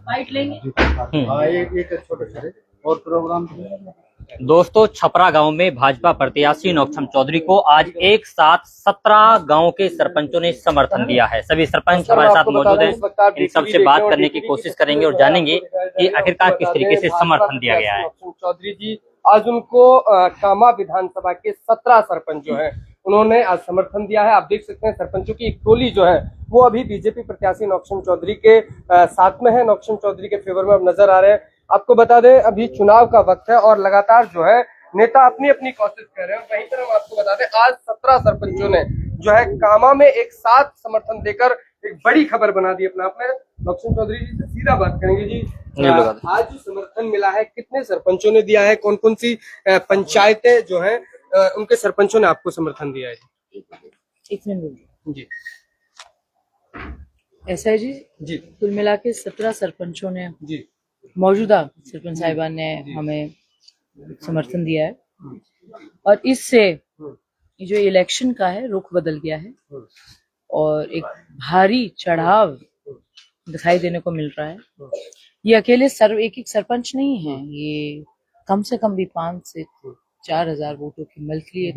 Bite लेंगे। एक छोटे और प्रोग्राम। दोस्तों, छपरा गांव में भाजपा प्रत्याशी नौक्षम चौधरी को आज एक साथ 17 गांव के सरपंचों ने समर्थन दिया है। सभी सरपंच हमारे साथ मौजूद हैं, इन सबसे बात करने की कोशिश करेंगे और जानेंगे कि आखिरकार किस तरीके से समर्थन दिया गया है। चौधरी जी आज उनको कामा विधानसभा के 17 सरपंच जो है उन्होंने आज समर्थन दिया है। आप देख सकते हैं सरपंचों की एक टोली जो है वो अभी बीजेपी प्रत्याशी नौक्षम चौधरी के साथ में है, नौक्षम चौधरी के फेवर में अब नजर आ रहे हैं। आपको बता दें अभी चुनाव का वक्त है और लगातार जो है नेता अपनी अपनी कोशिश कर रहे हैं। वहीं पर हम आपको बता दें आज 17 सरपंचों ने जो है कामा में एक साथ समर्थन देकर एक बड़ी खबर बना दी अपने आप में। नौक्षम चौधरी जी से सीधा बात करेंगे जी, आज जो समर्थन मिला है कितने सरपंचों ने दिया है, कौन कौन सी पंचायतें जो है उनके सरपंचों ने आपको समर्थन दिया है? एक मिनट जी ऐसा है जी जी कुल मिला के 17 सरपंचों ने, जी मौजूदा सरपंच साहिबान ने हमें समर्थन दिया है और इससे ये जो इलेक्शन का है रुख बदल गया है और एक भारी चढ़ाव दिखाई देने को मिल रहा है। ये अकेले एक सरपंच नहीं है, ये कम से कम भी 5 से 4 हजार वोटों की मंथली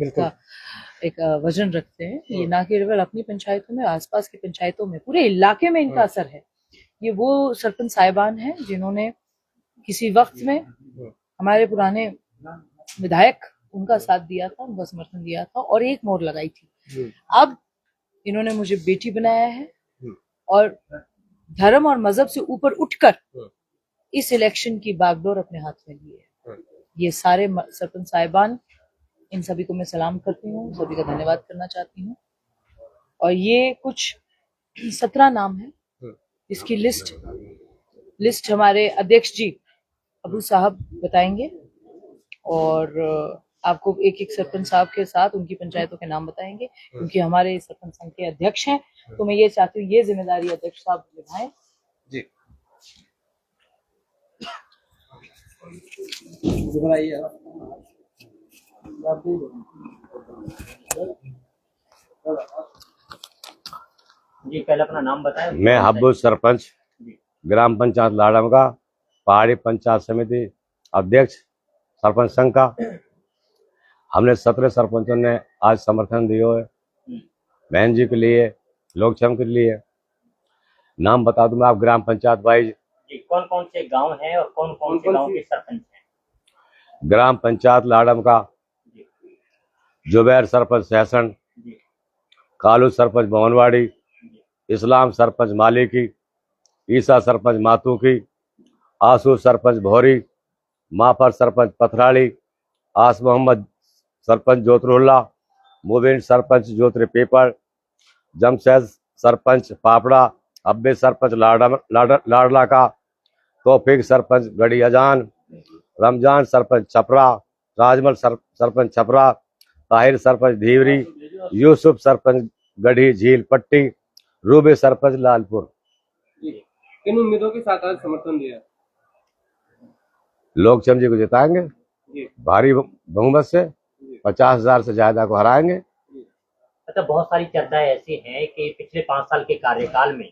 एक वजन रखते हैं। ये ना केवल अपनी पंचायतों में, आसपास की पंचायतों में, पूरे इलाके में इनका असर है। ये वो सरपंच साहिबान हैं जिन्होंने किसी वक्त में हमारे पुराने विधायक उनका साथ दिया था, उनका समर्थन दिया था और एक मोहर लगाई थी। अब इन्होंने मुझे बेटी बनाया है और धर्म और मजहब से ऊपर उठकर इस इलेक्शन की बागडोर अपने हाथ में ली है। ये सारे सरपंच साहिबान, इन सभी को मैं सलाम करती हूँ, सभी का धन्यवाद करना चाहती हूँ। और ये कुछ 17 नाम है, इसकी लिस्ट हमारे अध्यक्ष जी अबू साहब बताएंगे और आपको एक एक सरपंच साहब के साथ उनकी पंचायतों के नाम बताएंगे, क्योंकि हमारे सरपंच संघ के अध्यक्ष हैं। तो मैं ये चाहती हूँ ये जिम्मेदारी अध्यक्ष साहब निभाएं। जी जी, पहले अपना नाम बताएं। मैं हब्बू सरपंच ग्राम पंचायत लाडम का, पहाड़ी पंचायत समिति अध्यक्ष सरपंच संघ का। हमने 17 सरपंचों ने आज समर्थन दिया है बहन जी के लिए, लोकक्षम के लिए। नाम बता दूं मैं आप ग्राम पंचायत वाइज। कौन कौन से गांव हैं और कौन कौन से गांव के सरपंच हैं? ग्राम पंचायत लाडम का जुबैर सरपंच सहसन, कालू सरपंच भवनवाड़ी, इस्लाम सरपंच मालिकी, ईसा सरपंच मातू की, आसू सरपंच भौरी, माफर सरपंच पथराड़ी, आस मोहम्मद सरपंच जोतरुल्ला, मुबीन सरपंच जोतरे पेपर, जमशेद सरपंच पापड़ा, अब्बे सरपंच लाडला का, तौफीक सरपंच गढ़ी अजान, रमजान सरपंच छपरा, राजमल सरपंच छपरा, ताहिर सरपंच धीवरी, यूसुफ सरपंच गढ़ी झील पट्टी, रूबे सरपंच लालपुर। किन उम्मीदों के साथ आज समर्थन दिया? लोकक्षम जी को जिताएंगे भारी बहुमत से, 50,000 से ज्यादा को हराएंगे। अच्छा, बहुत सारी चर्चाएं ऐसी हैं कि पिछले 5 साल के कार्यकाल में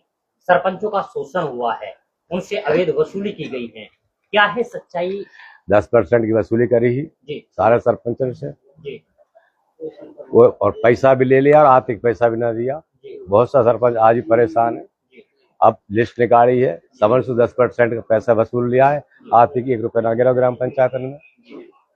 सरपंचों का शोषण हुआ है, उनसे अवैध वसूली की गई है, क्या है सच्चाई? 10% की वसूली करी ही जी सारे सरपंचों से जी वो, और पैसा भी ले लिया और आर्थिक पैसा भी ना दिया। बहुत सा सरपंच आज भी परेशान है। अब लिस्ट निकाली है, समझ 10% का पैसा वसूल लिया है, आर्थिक 1 रुपया ना गिरा ग्राम पंचायत में।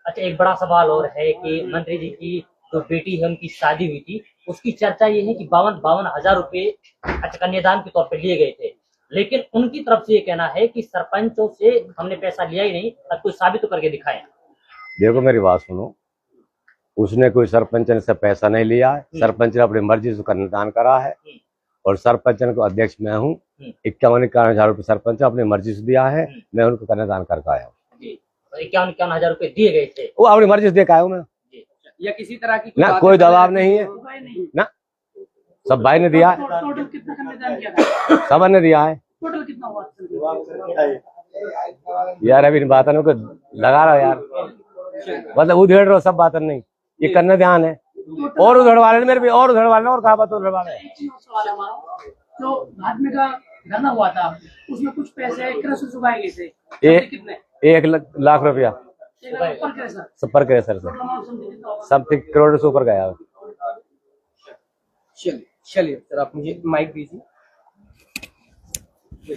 अच्छा, एक बड़ा सवाल और है कि मंत्री जी की जो बेटी है उनकी शादी हुई थी, उसकी चर्चा ये है कि 52 हजार रुपए कन्यादान के तौर पर लिए गए थे, लेकिन उनकी तरफ से ये कहना है कि सरपंचों से हमने पैसा लिया ही नहीं, अब कोई साबित तो करके दिखाएं। देखो मेरी बात सुनो, उसने कोई सरपंच ने से पैसा नहीं लिया है। सरपंच ने अपनी मर्जी से कन्यादान करा है और सरपंच को अध्यक्ष मैं हूँ। 51 हजार रुपये सरपंच अपनी मर्जी से दिया है, मैं उनको कन्यादान करके आया हूँ। 51 हजार रुपए दिए गए थे, वो अपनी मर्जी से दे के आया हूँ मैं। या किसी तरह की ना कोई दबाव नहीं है ना, सब भाई ने दिया है, टोटल कितना कन्यादान किया था? सब ने दिया है। टोटल कितना हुआ? यार अभी बातन को लगा रहा यार, मतलब उधेड़ रहा सब बातन नहीं, ये करना ध्यान है। और उधड़ वाले मेरे भी और उधड़ वाले और कहा बात उधड़ वाले जो भाजपा का धरना हुआ था, उसमें कुछ पैसे कृषि चुकाए गए थे, एक कितने 1 लाख रुपया ऊपर के सर सब पर गए सर से, समथिंग करोड़ से ऊपर गया। चलिए चलिए सर, आप मुझे माइक दीजिए। जी,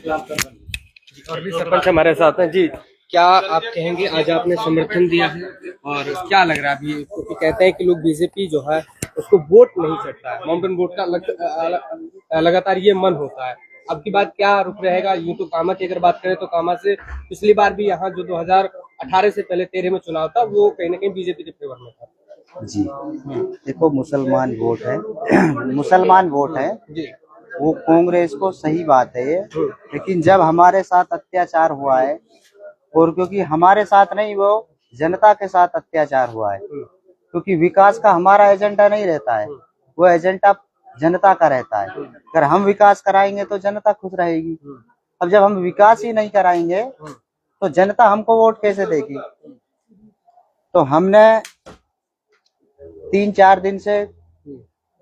और भी सरपंच हमारे साथ हैं। जी, क्या आप कहेंगे, आज आपने समर्थन दिया है और क्या लग रहा है अभी, क्योंकि कहते हैं कि लोग बीजेपी जो है उसको वोट नहीं चढ़ता है, माउंटेन वोट का लगातार ये मन होता है। अब की बात क्या रुख रहेगा? यूं तो कामा की अगर बात करें तो कामा से पिछली बार भी यहाँ जो 2018 से पहले 13 में चुनाव था वो कहीं ना कहीं बीजेपी के फेवर में था। जी देखो, मुसलमान वोट है मुसलमान वोट है जी वो कांग्रेस को, सही बात है ये। लेकिन जब हमारे साथ अत्याचार हुआ है, और क्योंकि हमारे साथ नहीं, वो जनता के साथ अत्याचार हुआ है, क्योंकि विकास का हमारा एजेंडा नहीं रहता है, वो एजेंडा जनता का रहता है। अगर हम विकास कराएंगे तो जनता खुश रहेगी। अब जब हम विकास ही नहीं कराएंगे तो जनता हमको वोट कैसे देगी? तो हमने 3-4 दिन से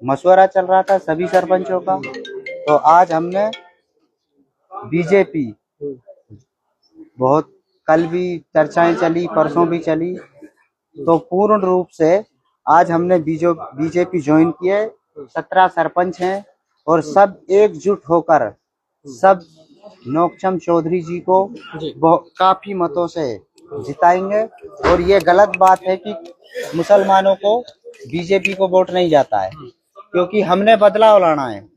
मशवरा चल रहा था सभी सरपंचों का, तो आज हमने बीजेपी, बहुत कल भी चर्चाएं चली, परसों भी चली, तो पूर्ण रूप से आज हमने बीजेपी ज्वाइन किए। 17 सरपंच हैं और सब एकजुट होकर सब नौकचम चौधरी जी को काफी मतों से जिताएंगे। और ये गलत बात है कि मुसलमानों को बीजेपी को वोट नहीं जाता है, क्योंकि हमने बदलाव लाना है।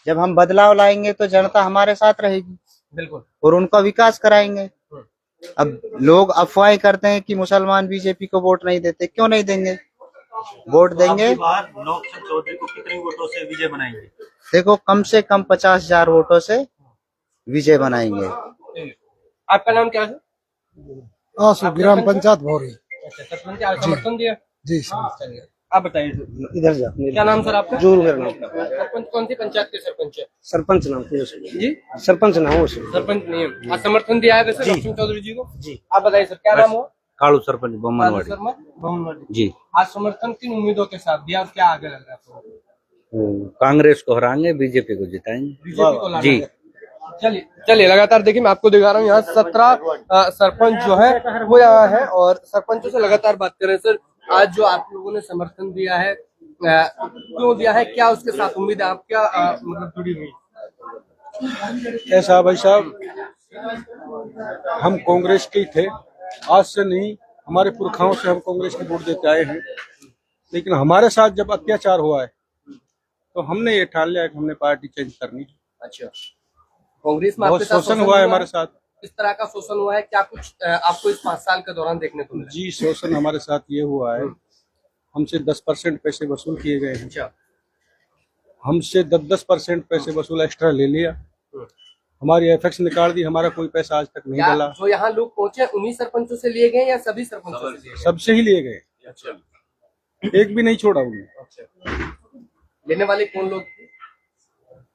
जब हम बदलाव लाएंगे तो जनता हमारे साथ रहेगी, बिल्कुल, और उनका विकास कराएंगे। अब लोग अफवाहें करते हैं कि मुसलमान बीजेपी को वोट नहीं देते, क्यों नहीं देंगे? वोट देंगे। नौकचंद चौधरी को कितने वोटों से विजय बनाएंगे? देखो, कम से कम 50,000 वोटों से विजय बनाएंगे। आपका नाम क्या है? आसू, ग्राम पंचायत भौरी। अच्छा, सरपंच आज समर्थन दिया। जी चलिए, आप बताइए इधर जा। क्या नाम सर आपका? जोर मेरा नाम। सरपंच कौन सी पंचायत के सरपंच है? सरपंच नाम जी, सरपंच नाम सरपंच नहीं, आज समर्थन दिया है वैसे नौकचंद चौधरी जी को। जी, आप बताइए सर, क्या नाम हुआ? कालू सरपंच बम्मनवाड़ी। शर्मा भवनवाड़ी। जी, आज समर्थन किन उम्मीदों के साथ दिया और क्या आगे लग रहा है आपको? कांग्रेस को हराएंगे, बीजेपी को जिताएंगे। बीजेपी को लाना जी। है। चलिए चलिए, लगातार देखिए, मैं आपको दिखा रहा हूँ यहाँ 17 सरपंच जो है वो यहाँ है और सरपंचों से लगातार बात कर रहे हैं। सर, आज जो आप लोगों ने समर्थन दिया है, क्यों दिया है, क्या उसके साथ उम्मीद है, आप क्या मतलब जुड़ी हुई? ऐसा भाई साहब, हम कांग्रेस के ही थे, आज से नहीं, हमारे पुरखाओं से हम कांग्रेस के वोट देते आए हैं। लेकिन हमारे साथ जब अत्याचार हुआ है तो हमने ये ठान लिया कि हमने पार्टी चेंज करनी। अच्छा, कांग्रेस में बहुत आपके साथ शोषण हुआ है हमारे साथ। इस तरह का शोषण हुआ है क्या कुछ आपको इस 5 साल के दौरान देखने को मिला? जी, शोषण हमारे साथ ये हुआ है, हमसे 10% पैसे वसूल किए गए हैं। अच्छा, हमसे 10% पैसे वसूल एक्स्ट्रा ले लिया, हमारी एफएक्स निकाल दी, हमारा कोई पैसा आज तक नहीं क्या डला। जो यहाँ लोग पहुंचे उन्हीं सरपंचों से लिए गए या सभी सरपंचों से लिए गए? सबसे ही लिए गए, अच्छा, एक भी नहीं छोड़ा उन्हें। अच्छा, लेने वाले कौन लोग?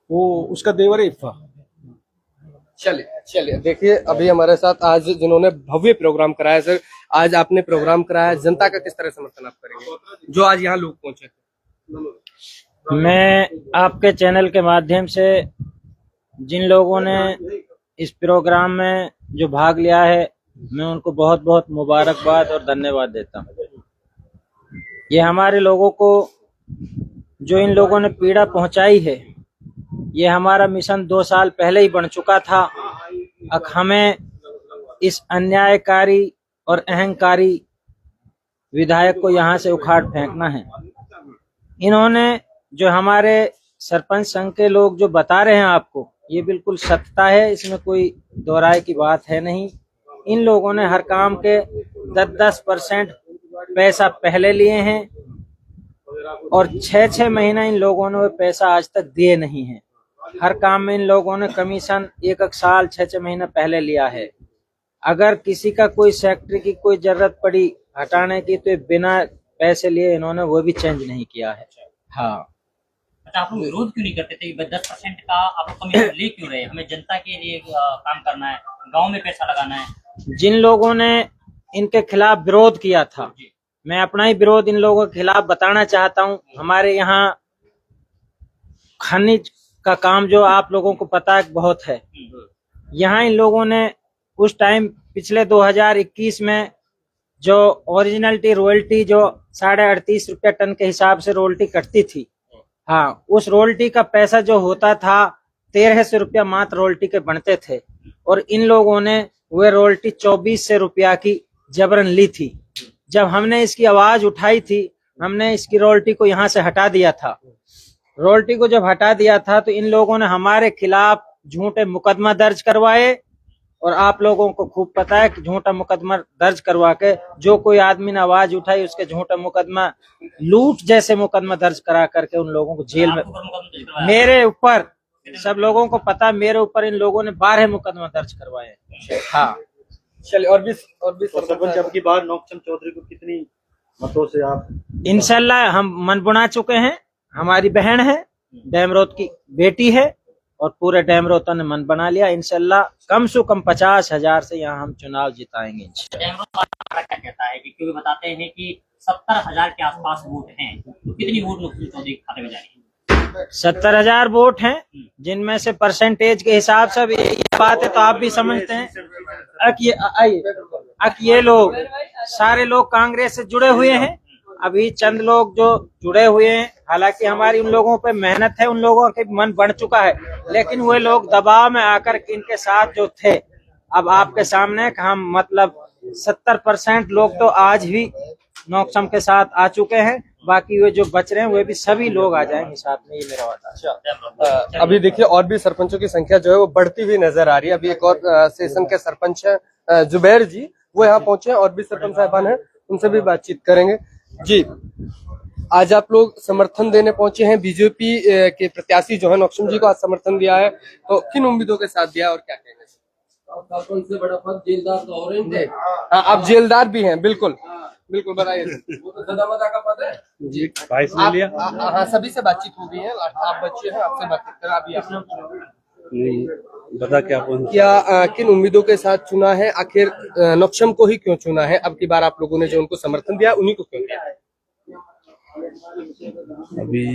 वो उसका देवर है इफ्फा। चलिए चलिए, देखिए अभी हमारे साथ आज जिन्होंने भव्य प्रोग्राम कराया, सर आज आपने प्रोग्राम कराया, जनता का किस तरह समर्थन आप करेंगे जो आज यहाँ लोग पहुंचे? मैं आपके चैनल के माध्यम से जिन लोगों ने इस प्रोग्राम में जो भाग लिया है, मैं उनको बहुत बहुत मुबारकबाद और धन्यवाद देता हूँ। ये हमारे लोगों को, जो इन लोगों ने पीड़ा पहुंचाई है, ये हमारा मिशन 2 साल पहले ही बन चुका था। अब हमें इस अन्यायकारी और अहंकारी विधायक को यहाँ से उखाड़ फेंकना है। इन्होंने जो हमारे सरपंच संघ के लोग जो बता रहे हैं आपको, ये बिल्कुल सत्यता है, इसमें कोई दोहराए की बात है नहीं। इन लोगों ने हर काम के 10% पैसा पहले लिए हैं और 6-6 महीना इन लोगों ने वो पैसा आज तक दिए नहीं है। हर काम में इन लोगों ने कमीशन 1-1 साल 6-6 महीना पहले लिया है। अगर किसी का कोई सेक्रेटरी की कोई जरूरत पड़ी हटाने की तो बिना पैसे लिए इन्होंने वो भी चेंज नहीं किया है। हाँ, अच्छा, आप लोग विरोध क्यों नहीं करते थे? 10% का आप लोग कमीशन ले क्यों रहे? हमें जनता के लिए काम करना है, गांव में पैसा लगाना है। जिन लोगों ने इनके खिलाफ विरोध किया था, मैं अपना ही विरोध इन लोगों के खिलाफ बताना चाहता हूं। हमारे यहाँ खनिज का काम जो आप लोगों को पता है बहुत है। यहाँ इन लोगों ने उस टाइम पिछले 2021 में जो ओरिजिनलिटी रॉयल्टी जो 38.5 रुपया टन के हिसाब से रॉयल्टी कटती थी, हाँ, उस रॉयल्टी का पैसा जो होता था 1300 रुपया मात्र रॉयल्टी के बनते थे, और इन लोगों ने वे रॉयल्टी 2400 रुपया की जबरन ली थी। जब हमने इसकी आवाज उठाई थी, हमने इसकी रॉयल्टी को यहाँ से हटा दिया था। रॉयल्टी को जब हटा दिया था तो इन लोगों ने हमारे खिलाफ झूठे मुकदमा दर्ज करवाए, और आप लोगों को खूब पता है कि झूठा मुकदमा दर्ज करवा के जो कोई आदमी ने आवाज उठाई उसके झूठा मुकदमा, लूट जैसे मुकदमा दर्ज करा करके उन लोगों को जेल में, मेरे ऊपर, सब लोगों को पता, मेरे ऊपर इन लोगों ने 12 मुकदमा दर्ज करवाए। हाँ, चलिए और भी सरपंच अब की बार नौक्षम चौधरी को कितनी मतों से आप? इंशाल्लाह हम मन बुना चुके हैं। हमारी बहन है, डैमरोत की बेटी है, और पूरे डैमरोता ने मन बना लिया। इंशाल्लाह कम से कम 50,000 से यहाँ हम चुनाव जिताएंगे। क्या कहता है कि क्योंकि बताते हैं कि 70,000 के आसपास वोट हैं, तो कितनी वोट नौक्षम चौधरी के खाते में जा रही है? 70,000 वोट हैं, जिनमें से परसेंटेज के हिसाब से ये बात है तो आप भी समझते हैं। ये लोग सारे लोग कांग्रेस से जुड़े हुए हैं, अभी चंद लोग जो जुड़े हुए हैं, हालांकि हमारी उन लोगों पे मेहनत है, उन लोगों के मन बढ़ चुका है, लेकिन वे लोग दबाव में आकर इनके साथ जो थे, अब आपके सामने हम मतलब 70% लोग तो आज भी नौक्षम के साथ आ चुके हैं, बाकी वे जो बच रहे हैं वे भी सभी लोग आ जाएंगे साथ में, ये मेरा वादा है। अभी देखिए और भी सरपंचों की संख्या जो है वो बढ़ती हुई नजर आ रही है। अभी एक और सेशन के सरपंच है जुबैर जी, वो यहाँ पहुंचे हैं, और भी सरपंच साहबान हैं, उनसे भी बातचीत करेंगे। जी, आज आप लोग समर्थन देने पहुंचे हैं, बीजेपी के प्रत्याशी जो है नौक्षम जी को आज समर्थन दिया है, तो किन उम्मीदों के साथ दिया और क्या कहेंगे? से बड़ा पद जेलदार तो ऑरेंज है। हाँ, आप जेलदार भी हैं, बिल्कुल बिल्कुल, बताइए। वो तो सदा मदा का पद है जी, हाँ, सभी से बातचीत हो गई है, आप बच्चे हैं, आपसे बातचीत करा अभी बता क्या किन उम्मीदों के साथ चुना है, आखिर नौक्षम को ही क्यों चुना है? अब की बार आप लोगों ने जो उनको समर्थन दिया उन्हीं को क्यों दिया? अभी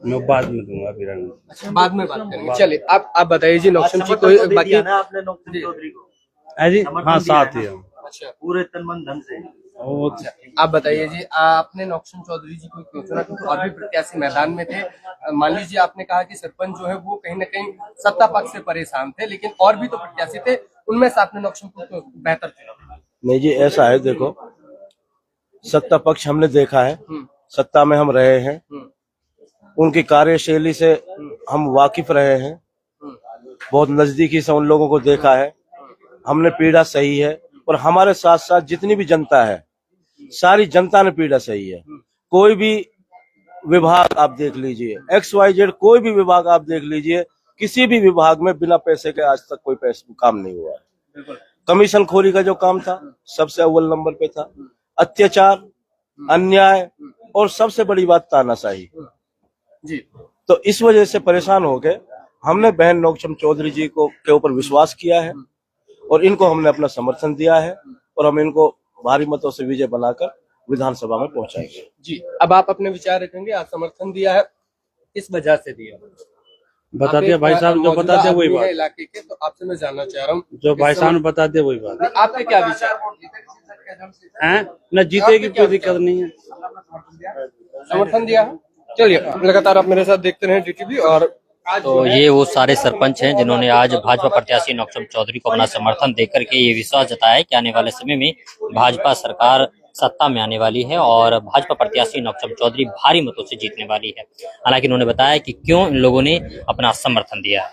मैं बाद में दूंगा, अभी बाद में बात करेंगे। चलिए आप बताइए जी, नौक्षम जी को बाकी आपने नौक्षम चौधरी को जी? हाँ, साथ ही हम। अच्छा, पूरे तन मन धन से। आप बताइए जी, आपने नौक्षम चौधरी जी को क्यों चुना? क्योंकि और भी प्रत्याशी मैदान में थे। मान लीजिए आपने कहा कि सरपंच जो है वो कहीं ना कहीं सत्ता पक्ष से परेशान थे, लेकिन और भी तो प्रत्याशी थे, उनमें से आपने नौक्षम को क्यों बेहतर चुना? नहीं जी, ऐसा है, देखो, सत्ता पक्ष हमने देखा है, सत्ता में हम रहे हैं, उनकी कार्यशैली से हम वाकिफ रहे हैं, बहुत नजदीकी से उन लोगों को देखा है, हमने पीड़ा सही है, और हमारे साथ साथ जितनी भी जनता है, सारी जनता ने पीड़ा सही है। कोई भी विभाग आप देख लीजिए, XYZ कोई भी विभाग आप देख लीजिए, किसी भी विभाग में बिना पैसे के आज तक कोई पैसे काम नहीं हुआ है। कमीशन खोरी का जो काम था सबसे अव्वल नंबर पे था, अत्याचार, अन्याय, और सबसे बड़ी बात तानाशाही जी। तो इस वजह से परेशान हो गए, हमने बहन नौक्षम चौधरी जी को के ऊपर विश्वास किया है, और इनको हमने अपना समर्थन दिया है, और हम इनको भारी मतों से विजय बनाकर विधानसभा में पहुंचाएंगे। जी, अब आप अपने विचार रखेंगे, आप समर्थन दिया है, किस वजह से दिया? बता दिया भाई साहब, जो बता दे वही बात इलाके के, तो आपसे मैं जानना चाह रहा हूँ, जो भाई साहब ने बता दे वही बात। आपके क्या विचार हैं? न जीतेगी, कोई दिक्कत नहीं है, समर्थन दिया है। चलिए, लगातार आप मेरे साथ देखते रहे DTV। और तो ये वो सारे सरपंच हैं जिन्होंने आज भाजपा प्रत्याशी नौक्षम चौधरी को अपना समर्थन देकर के ये विश्वास जताया है कि आने वाले समय में भाजपा सरकार सत्ता में आने वाली है और भाजपा प्रत्याशी नौक्षम चौधरी भारी मतों से जीतने वाली है। हालांकि उन्होंने बताया कि क्यों इन लोगों ने अपना समर्थन दिया है।